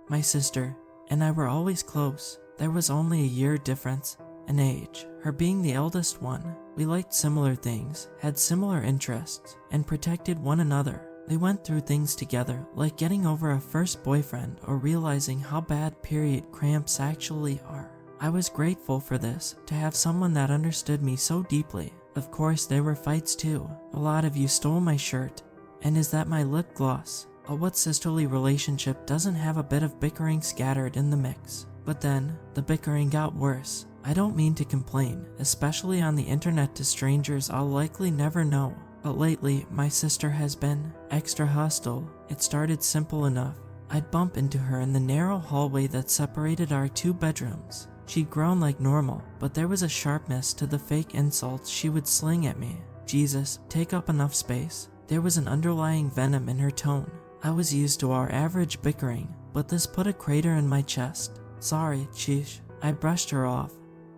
My sister and I were always close. There was only a year difference in age, her being the eldest one. We liked similar things, had similar interests, and protected one another. We went through things together, like getting over a first boyfriend or realizing how bad period cramps actually are. I was grateful for this, to have someone that understood me so deeply. Of course, there were fights too. A lot of you stole my shirt. And is that my lip gloss? What sisterly relationship doesn't have a bit of bickering scattered in the mix? But then, the bickering got worse. I don't mean to complain, especially on the internet to strangers I'll likely never know. But lately, my sister has been extra hostile. It started simple enough. I'd bump into her in the narrow hallway that separated our 2 bedrooms. She'd grown like normal, but there was a sharpness to the fake insults she would sling at me. Jesus, take up enough space. There was an underlying venom in her tone. I was used to our average bickering, but this put a crater in my chest. Sorry, sheesh. I brushed her off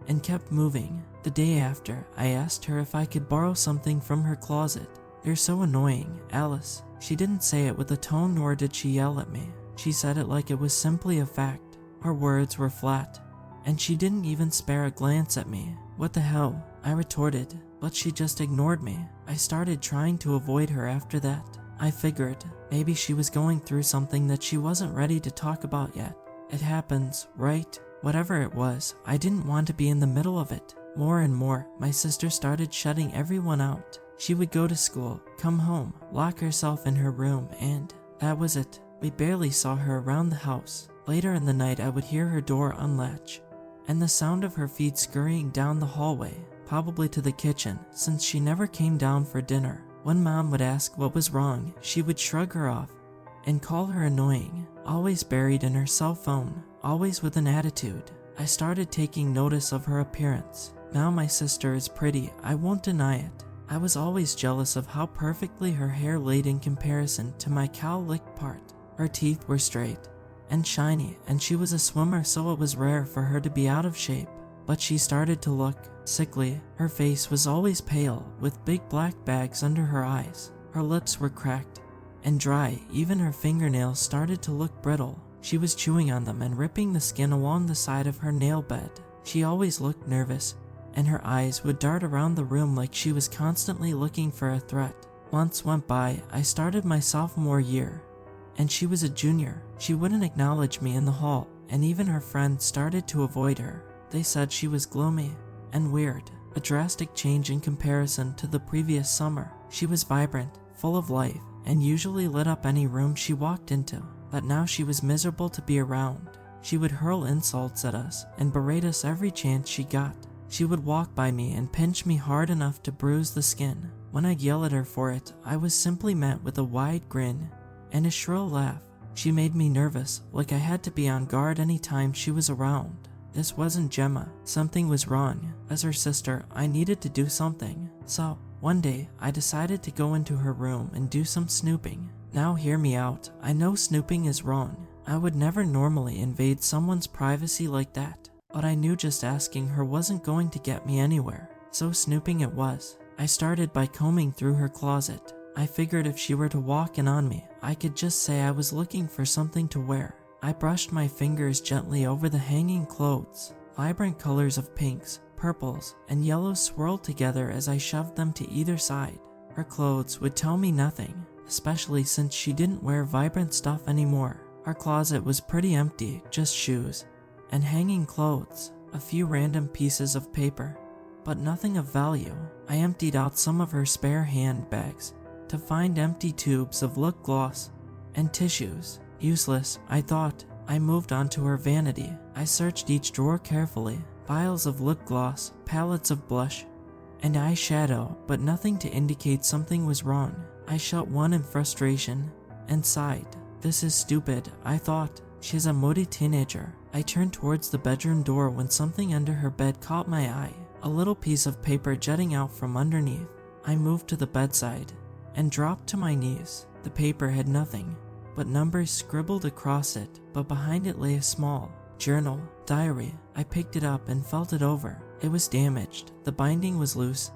and kept moving. The day after, I asked her if I could borrow something from her closet. You're so annoying, Alice. She didn't say it with a tone, nor did she yell at me. She said it like it was simply a fact. Her words were flat, and she didn't even spare a glance at me. What the hell? I retorted, but she just ignored me. I started trying to avoid her after that. I figured maybe she was going through something that she wasn't ready to talk about yet. It happens, right? Whatever it was, I didn't want to be in the middle of it. More and more, my sister started shutting everyone out. She would go to school, come home, lock herself in her room, and that was it. We barely saw her around the house. Later in the night, I would hear her door unlatch, and the sound of her feet scurrying down the hallway, probably to the kitchen, since she never came down for dinner. When Mom would ask what was wrong, she would shrug her off and call her annoying, always buried in her cell phone, always with an attitude. I started taking notice of her appearance. Now my sister is pretty, I won't deny it. I was always jealous of how perfectly her hair laid in comparison to my cow-licked part. Her teeth were straight and shiny, and she was a swimmer, so it was rare for her to be out of shape. But she started to look sickly. Her face was always pale, with big black bags under her eyes. Her lips were cracked and dry, even her fingernails started to look brittle. She was chewing on them and ripping the skin along the side of her nail bed. She always looked nervous, and her eyes would dart around the room like she was constantly looking for a threat. Months went by. I started my sophomore year, and she was a junior. She wouldn't acknowledge me in the hall, and even her friends started to avoid her. They said she was gloomy and weird, a drastic change in comparison to the previous summer. She was vibrant, full of life, and usually lit up any room she walked into. But now she was miserable to be around. She would hurl insults at us and berate us every chance she got. She would walk by me and pinch me hard enough to bruise the skin. When I'd yell at her for it, I was simply met with a wide grin and a shrill laugh. She made me nervous, like I had to be on guard any time she was around. This wasn't Gemma. Something was wrong. As her sister, I needed to do something. So, one day, I decided to go into her room and do some snooping. Now hear me out. I know snooping is wrong. I would never normally invade someone's privacy like that. But I knew just asking her wasn't going to get me anywhere. So snooping it was. I started by combing through her closet. I figured if she were to walk in on me, I could just say I was looking for something to wear. I brushed my fingers gently over the hanging clothes. Vibrant colors of pinks, purples, and yellows swirled together as I shoved them to either side. Her clothes would tell me nothing, especially since she didn't wear vibrant stuff anymore. Our closet was pretty empty, just shoes and hanging clothes, a few random pieces of paper, but nothing of value. I emptied out some of her spare handbags to find empty tubes of lip gloss and tissues. Useless, I thought. I moved on to her vanity. I searched each drawer carefully. Piles of lip gloss, palettes of blush, and eyeshadow, but nothing to indicate something was wrong. I shut one in frustration and sighed. This is stupid, I thought. She's a moody teenager. I turned towards the bedroom door when something under her bed caught my eye. A little piece of paper jutting out from underneath. I moved to the bedside and dropped to my knees. The paper had nothing but numbers scribbled across it, but behind it lay a small journal, diary. I picked it up and felt it over. It was damaged. The binding was loose,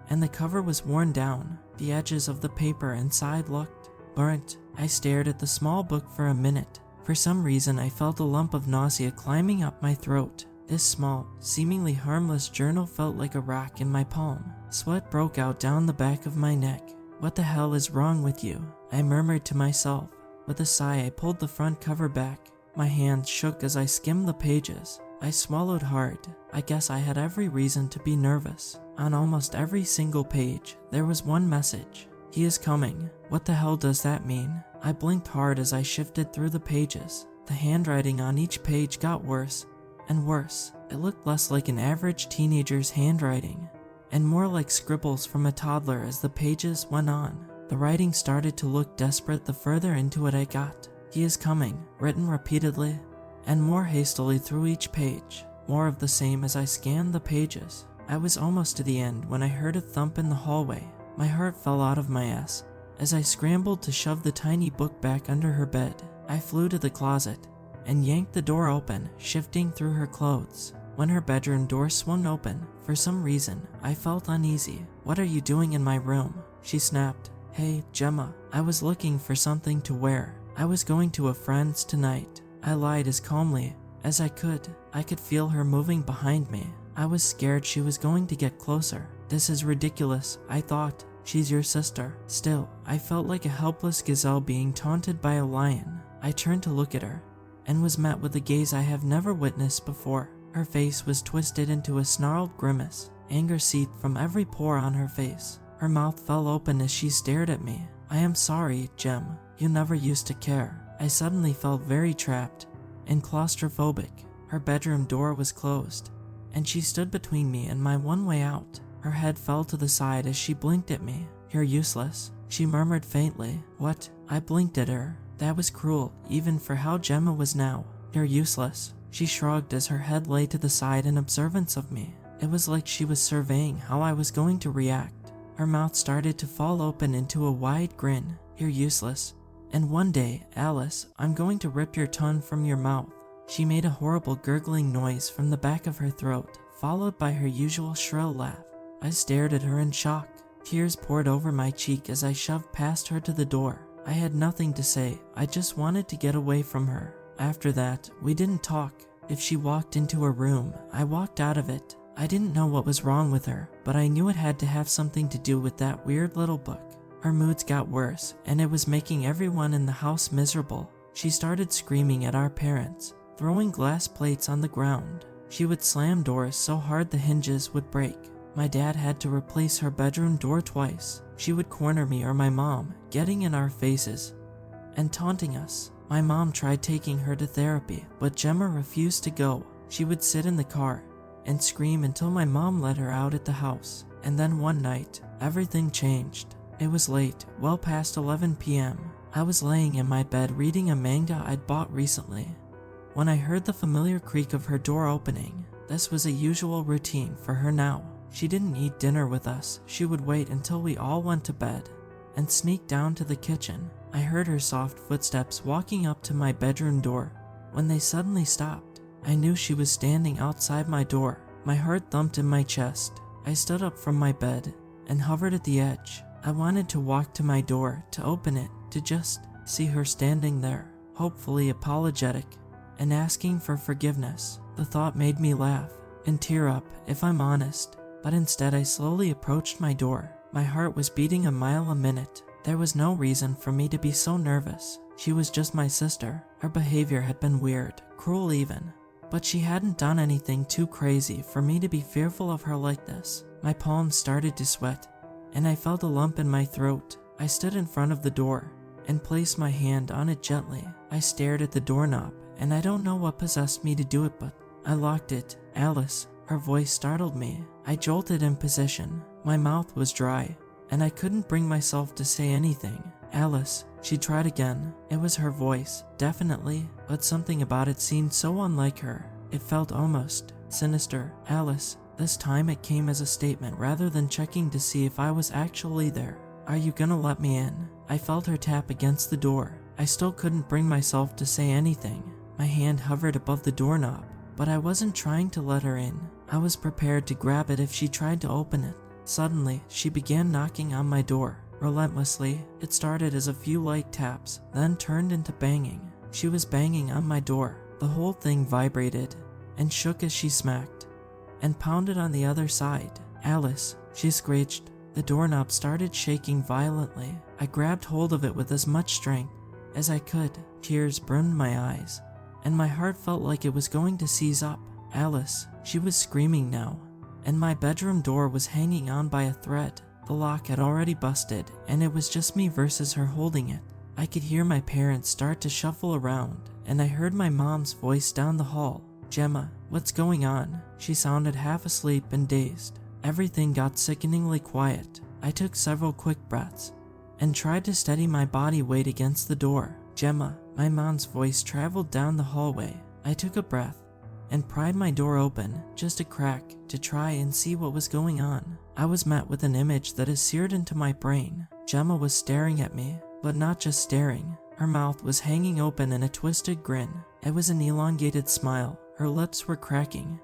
and the cover was worn down. The edges of the paper inside looked burnt. I stared at the small book for a minute. For some reason, I felt a lump of nausea climbing up my throat. This small, seemingly harmless journal felt like a rock in my palm. Sweat broke out down the back of my neck. "What the hell is wrong with you?" I murmured to myself. With a sigh, I pulled the front cover back. My hands shook as I skimmed the pages. I swallowed hard. I guess I had every reason to be nervous. On almost every single page, there was one message. "He is coming." What the hell does that mean? I blinked hard as I shifted through the pages. The handwriting on each page got worse and worse. It looked less like an average teenager's handwriting and more like scribbles from a toddler as the pages went on. The writing started to look desperate the further into it I got. "He is coming," written repeatedly and more hastily through each page. More of the same as I scanned the pages. I was almost to the end when I heard a thump in the hallway. My heart fell out of my ass as I scrambled to shove the tiny book back under her bed. I flew to the closet and yanked the door open, shifting through her clothes. When her bedroom door swung open, for some reason, I felt uneasy. "What are you doing in my room?" she snapped. "Hey, Gemma, I was looking for something to wear. I was going to a friend's tonight." I lied as calmly as I could. I could feel her moving behind me. I was scared she was going to get closer. "This is ridiculous," I thought. "She's your sister." Still, I felt like a helpless gazelle being taunted by a lion. I turned to look at her and was met with a gaze I have never witnessed before. Her face was twisted into a snarled grimace. Anger seeped from every pore on her face. Her mouth fell open as she stared at me. "I am sorry, Gem. You never used to care." I suddenly felt very trapped and claustrophobic. Her bedroom door was closed, and she stood between me and my one way out. Her head fell to the side as she blinked at me. "You're useless," she murmured faintly. "What?" I blinked at her. That was cruel, even for how Gemma was now. "You're useless." She shrugged as her head lay to the side in observance of me. It was like she was surveying how I was going to react. Her mouth started to fall open into a wide grin. "You're useless. And one day, Alice, I'm going to rip your tongue from your mouth." She made a horrible gurgling noise from the back of her throat, followed by her usual shrill laugh. I stared at her in shock. Tears poured over my cheek as I shoved past her to the door. I had nothing to say. I just wanted to get away from her. After that, we didn't talk. If she walked into a room, I walked out of it. I didn't know what was wrong with her, but I knew it had to have something to do with that weird little book. Her moods got worse, and it was making everyone in the house miserable. She started screaming at our parents, throwing glass plates on the ground. She would slam doors so hard the hinges would break. My dad had to replace her bedroom door twice. She would corner me or my mom, getting in our faces and taunting us. My mom tried taking her to therapy, but Gemma refused to go. She would sit in the car and scream until my mom let her out at the house. And then one night, everything changed. It was late, well past 11 p.m. I was laying in my bed reading a manga I'd bought recently when I heard the familiar creak of her door opening. This was a usual routine for her now. She didn't eat dinner with us. She would wait until we all went to bed and sneak down to the kitchen. I heard her soft footsteps walking up to my bedroom door. When they suddenly stopped, I knew she was standing outside my door. My heart thumped in my chest. I stood up from my bed and hovered at the edge. I wanted to walk to my door, to open it, to just see her standing there, hopefully apologetic and asking for forgiveness. The thought made me laugh and tear up, if I'm honest. But instead I slowly approached my door. My heart was beating a mile a minute. There was no reason for me to be so nervous. She was just my sister. Her behavior had been weird, cruel even, but she hadn't done anything too crazy for me to be fearful of her like this. My palms started to sweat, and I felt a lump in my throat. I stood in front of the door and placed my hand on it gently. I stared at the doorknob, and I don't know what possessed me to do it, but I locked it. "Alice," her voice startled me. I jolted in position. My mouth was dry, and I couldn't bring myself to say anything. "Alice," she tried again. It was her voice, definitely, but something about it seemed so unlike her. It felt almost sinister. "Alice." This time it came as a statement rather than checking to see if I was actually there. "Are you gonna let me in?" I felt her tap against the door. I still couldn't bring myself to say anything. My hand hovered above the doorknob, but I wasn't trying to let her in. I was prepared to grab it if she tried to open it. Suddenly, she began knocking on my door. Relentlessly, it started as a few light taps, then turned into banging. She was banging on my door. The whole thing vibrated and shook as she smacked and pounded on the other side. "Alice," she screeched. The doorknob started shaking violently. I grabbed hold of it with as much strength as I could. Tears brimmed my eyes, and my heart felt like it was going to seize up. "Alice," she was screaming now, and my bedroom door was hanging on by a thread. The lock had already busted, and it was just me versus her holding it. I could hear my parents start to shuffle around, and I heard my mom's voice down the hall. "Gemma, what's going on?" She sounded half asleep and dazed. Everything got sickeningly quiet. I took several quick breaths and tried to steady my body weight against the door. "Gemma," my mom's voice traveled down the hallway. I took a breath and pried my door open, just a crack, to try and see what was going on. I was met with an image that is seared into my brain. Gemma was staring at me, but not just staring. Her mouth was hanging open in a twisted grin. It was an elongated smile. Her lips were cracking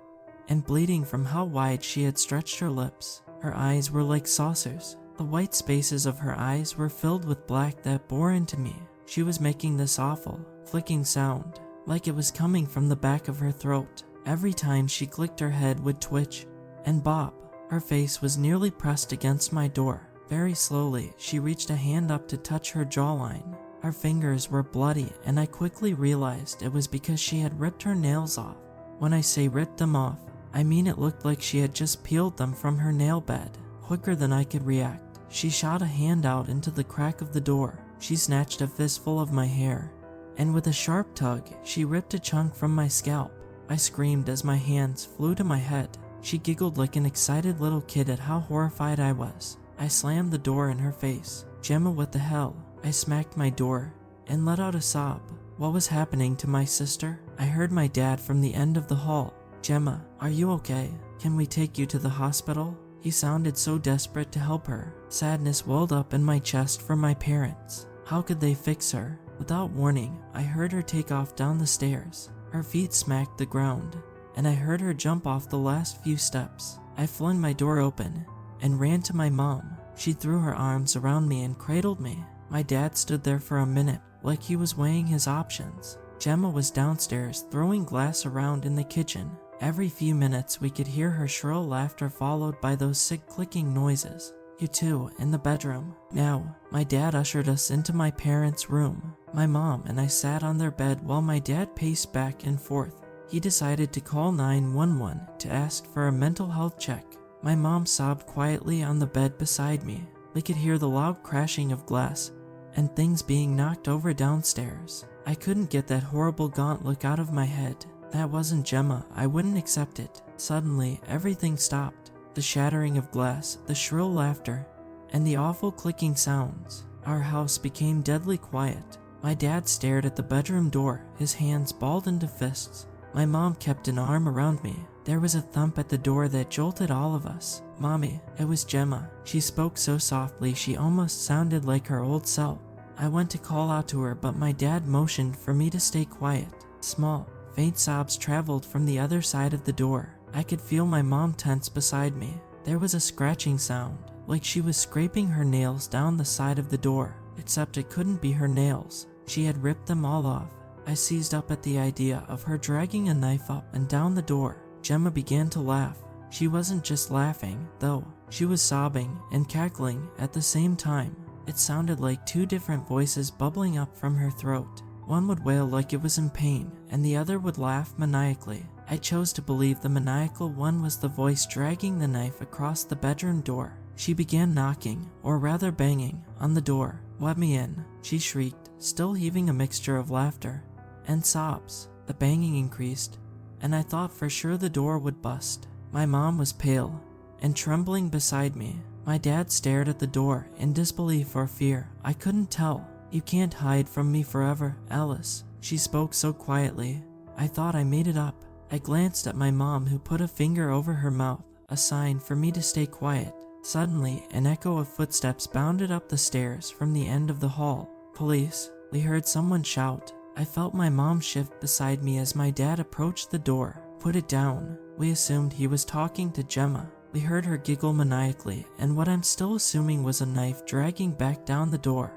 and bleeding from how wide she had stretched her lips. Her eyes were like saucers. The white spaces of her eyes were filled with black that bore into me. She was making this awful, flicking sound, like it was coming from the back of her throat. Every time she clicked, her head would twitch and bob. Her face was nearly pressed against my door. Very slowly, she reached a hand up to touch her jawline. Her fingers were bloody, and I quickly realized it was because she had ripped her nails off. When I say ripped them off, I mean it looked like she had just peeled them from her nail bed. Quicker than I could react, she shot a hand out into the crack of the door. She snatched a fistful of my hair, and with a sharp tug, she ripped a chunk from my scalp. I screamed as my hands flew to my head. She giggled like an excited little kid at how horrified I was. I slammed the door in her face. "Gemma, what the hell?" I smacked my door and let out a sob. What was happening to my sister? I heard my dad from the end of the hall. "Gemma, are you okay? Can we take you to the hospital?" He sounded so desperate to help her. Sadness welled up in my chest for my parents. How could they fix her? Without warning, I heard her take off down the stairs. Her feet smacked the ground, and I heard her jump off the last few steps. I flung my door open and ran to my mom. She threw her arms around me and cradled me. My dad stood there for a minute, like he was weighing his options. Gemma was downstairs throwing glass around in the kitchen. Every few minutes we could hear her shrill laughter followed by those sick clicking noises. "You two, in the bedroom." Now, my dad ushered us into my parents' room. My mom and I sat on their bed while my dad paced back and forth. He decided to call 911 to ask for a mental health check. My mom sobbed quietly on the bed beside me. We could hear the loud crashing of glass and things being knocked over downstairs. I couldn't get that horrible gaunt look out of my head. That wasn't Gemma. I wouldn't accept it. Suddenly, everything stopped. The shattering of glass, the shrill laughter, and the awful clicking sounds. Our house became deadly quiet. My dad stared at the bedroom door, his hands balled into fists. My mom kept an arm around me. There was a thump at the door that jolted all of us. "Mommy," it was Gemma. She spoke so softly she almost sounded like her old self. I went to call out to her, but my dad motioned for me to stay quiet. Small, faint sobs traveled from the other side of the door. I could feel my mom tense beside me. There was a scratching sound, like she was scraping her nails down the side of the door, except it couldn't be her nails. She had ripped them all off. I seized up at the idea of her dragging a knife up and down the door. Gemma began to laugh. She wasn't just laughing, though. She was sobbing and cackling at the same time. It sounded like two different voices bubbling up from her throat. One would wail like it was in pain, and the other would laugh maniacally. I chose to believe the maniacal one was the voice dragging the knife across the bedroom door. She began knocking, or rather banging, on the door. "Let me in," she shrieked, still heaving a mixture of laughter and sobs. The banging increased, and I thought for sure the door would bust. My mom was pale and trembling beside me. My dad stared at the door in disbelief or fear. I couldn't tell. "You can't hide from me forever, Alice." She spoke so quietly, I thought I made it up. I glanced at my mom, who put a finger over her mouth, a sign for me to stay quiet. Suddenly, an echo of footsteps bounded up the stairs from the end of the hall. "Police," we heard someone shout. I felt my mom shift beside me as my dad approached the door. "Put it down." We assumed he was talking to Gemma. We heard her giggle maniacally, and what I'm still assuming was a knife dragging back down the door.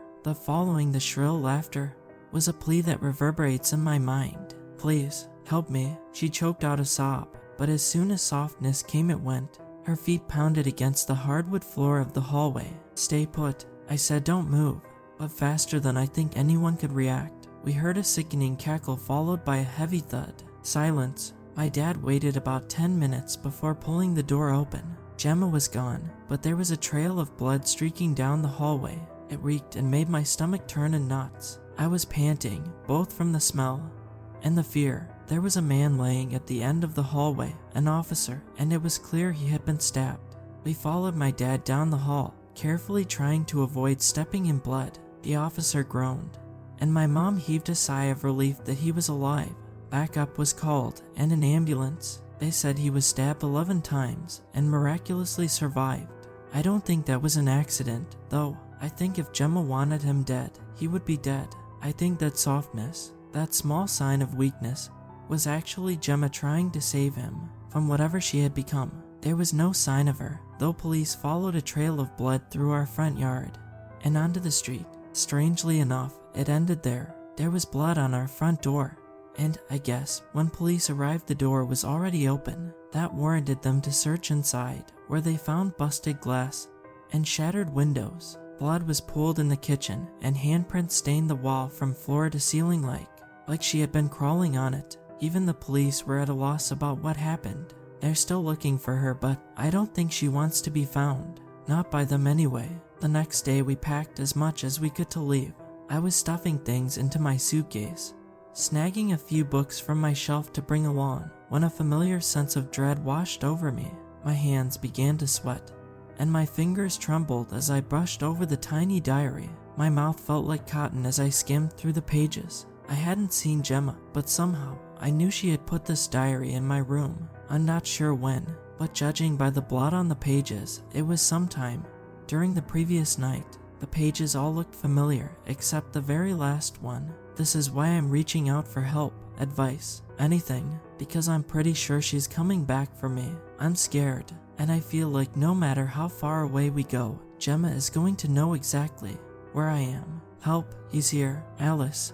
Following the shrill laughter was a plea that reverberates in my mind. Please, help me. She choked out a sob, but as soon as softness came it went. Her feet pounded against the hardwood floor of the hallway. Stay put. I said don't move, but faster than I think anyone could react. We heard a sickening cackle followed by a heavy thud. Silence. My dad waited about 10 minutes before pulling the door open. Gemma was gone, but there was a trail of blood streaking down the hallway. It reeked and made my stomach turn in knots. I was panting, both from the smell and the fear. There was a man laying at the end of the hallway, an officer, and it was clear he had been stabbed. We followed my dad down the hall, carefully trying to avoid stepping in blood. The officer groaned, and my mom heaved a sigh of relief that he was alive. Backup was called, and an ambulance. They said he was stabbed 11 times and miraculously survived. I don't think that was an accident, though. I think if Gemma wanted him dead, he would be dead. I think that softness, that small sign of weakness, was actually Gemma trying to save him from whatever she had become. There was no sign of her, though police followed a trail of blood through our front yard and onto the street. Strangely enough, it ended there. There was blood on our front door, and I guess when police arrived the door was already open. That warranted them to search inside, where they found busted glass and shattered windows. Blood was pooled in the kitchen, and handprints stained the wall from floor to ceiling like she had been crawling on it. Even the police were at a loss about what happened. They're still looking for her, but I don't think she wants to be found. Not by them anyway. The next day we packed as much as we could to leave. I was stuffing things into my suitcase, snagging a few books from my shelf to bring along, when a familiar sense of dread washed over me. My hands began to sweat, and my fingers trembled as I brushed over the tiny diary. My mouth felt like cotton as I skimmed through the pages. I hadn't seen Gemma, but somehow I knew she had put this diary in my room. I'm not sure when, but judging by the blot on the pages, it was sometime during the previous night. The pages all looked familiar, except the very last one. This is why I'm reaching out for help, advice, anything, because I'm pretty sure she's coming back for me. I'm scared, and I feel like no matter how far away we go, Gemma is going to know exactly where I am. Help, he's here. Alice,